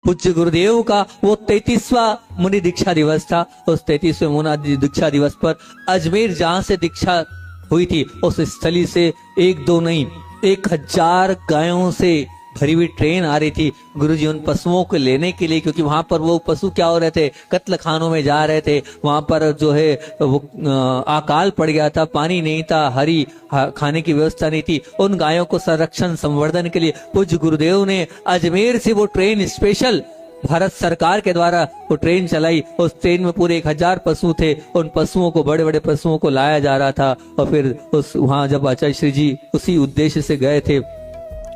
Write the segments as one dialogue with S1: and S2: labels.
S1: पूज्य गुरुदेव का वो 33वां मुनि दीक्षा दिवस था। उस 33वें मुनि दीक्षा दिवस पर अजमेर जहां से दीक्षा हुई थी उस स्थली से एक दो नहीं 1000 गायों से भरी हुई ट्रेन आ रही थी गुरुजी उन पशुओं को लेने के लिए, क्योंकि वहां पर वो पशु क्या हो रहे थे, कत्ल खानों में जा रहे थे। वहां पर जो है वो अकाल पड़ गया था, पानी नहीं था, हरी खाने की व्यवस्था नहीं थी। उन गायों को संरक्षण संवर्धन के लिए पूज्य गुरुदेव ने अजमेर से वो ट्रेन स्पेशल भारत सरकार के द्वारा वो ट्रेन चलाई। उस ट्रेन में पूरे 1000 पशु थे। उन पशुओं को, बड़े बड़े पशुओं को लाया जा रहा था। और फिर उस वहां जब आचार्य श्री जी उसी उद्देश्य से गए थे,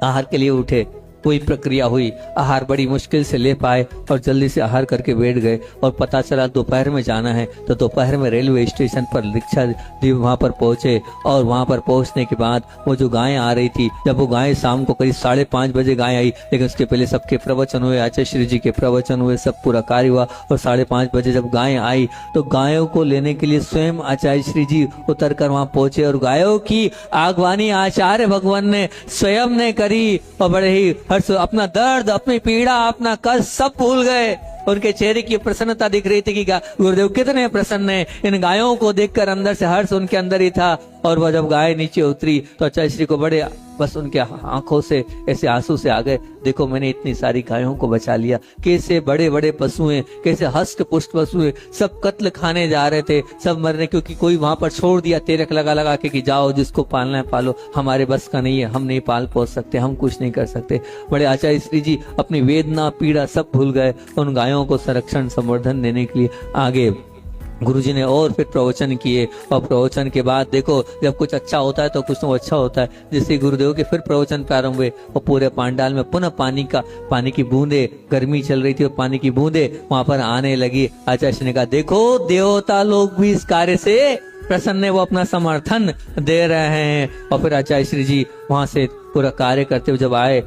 S1: आहार के लिए उठे, कोई प्रक्रिया हुई, आहार बड़ी मुश्किल से ले पाए और जल्दी से आहार करके बैठ गए। और पता चला दोपहर में जाना है, तो दोपहर में रेलवे स्टेशन पर दीक्षा वहां पर पहुंचे। और वहां पर पहुंचने के बाद वो जो गायें आ रही थी, जब वो गायें शाम को करीब 5:30 बजे गाय आई, लेकिन उसके पहले सबके प्रवचन हुए, आचार्य श्री जी के प्रवचन हुए, सब पूरा कार्य हुआ। और 5:30 बजे जब गायें आई तो गायों को लेने के लिए स्वयं आचार्य श्री जी उतर कर वहां पहुंचे और गायों की आगवानी आचार्य भगवान ने स्वयं ने करी। और बड़े ही हर्ष, अपना दर्द, अपनी पीड़ा, अपना कष्ट सब भूल गए। उनके चेहरे की प्रसन्नता दिख रही थी कि गुरुदेव कितने प्रसन्न हैं। इन गायों को देखकर अंदर से हर्ष उनके अंदर ही था। और वह जब गाय नीचे उतरी तो आचार्य श्री को बड़े बस उनके आंखों से ऐसे आंसू से आ गए, देखो मैंने इतनी सारी गायों को बचा लिया। कैसे बड़े बड़े पशु हैं, कैसे हष्ट पुष्ट पशु हैं, सब कत्ल खाने जा रहे थे, सब मरने, क्योंकि कोई वहां पर छोड़ दिया तेरक लगा लगा के कि जाओ जिसको पालना है पालो, हमारे बस का नहीं है, हम नहीं पाल पोस सकते, हम कुछ नहीं कर सकते। बड़े आचार्य श्री जी अपनी वेदना पीड़ा सब भूल गए। उन गायों को संरक्षण संवर्धन देने के लिए आगे गुरुजी ने और फिर प्रवचन किए। और प्रवचन के बाद देखो, जब कुछ अच्छा होता है तो कुछ तो अच्छा होता है। जैसे गुरुदेव के फिर प्रवचन प्रारंभ हुए और पूरे पांडाल में पुनः पानी की बूंदे, गर्मी चल रही थी और पानी की बूंदे वहां पर आने लगी। आचार्य ने कहा देखो देवता लोग भी इस कार्य से प्रसन्न है, वो अपना समर्थन दे रहे हैं। और फिर आचार्य श्री जी वहां से पूरा कार्य करते हुए जब आए,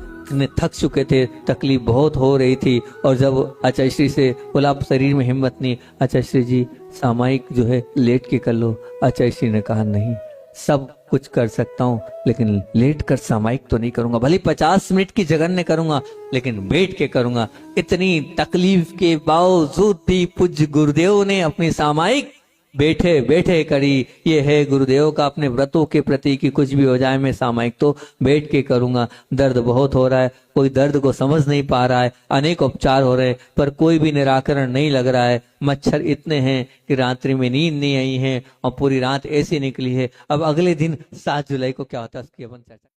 S1: थक चुके थे, तकलीफ बहुत हो रही थी। और जब आचार्य श्री से बोला शरीर में हिम्मत नहीं, आचार्य श्री जी सामायिक जो है लेट के कर लो। आचार्य श्री ने कहा नहीं, सब कुछ कर सकता हूँ लेकिन लेट कर सामायिक तो नहीं करूंगा, भले 50 मिनट की जगन्य करूंगा लेकिन बैठ के करूंगा। इतनी तकलीफ के बावजूद भी पूज्य गुरुदेव ने अपनी सामायिक बैठे बैठे करी। ये है गुरुदेव का अपने व्रतों के प्रति कि कुछ भी हो जाए मैं सामायिक तो बैठ के करूंगा। दर्द बहुत हो रहा है, कोई दर्द को समझ नहीं पा रहा है, अनेक उपचार हो रहे हैं पर कोई भी निराकरण नहीं लग रहा है। मच्छर इतने हैं कि रात्रि में नींद नहीं आई है और पूरी रात ऐसी निकली है। अब अगले दिन 7 जुलाई को क्या होता है उसकी अपन चर्चा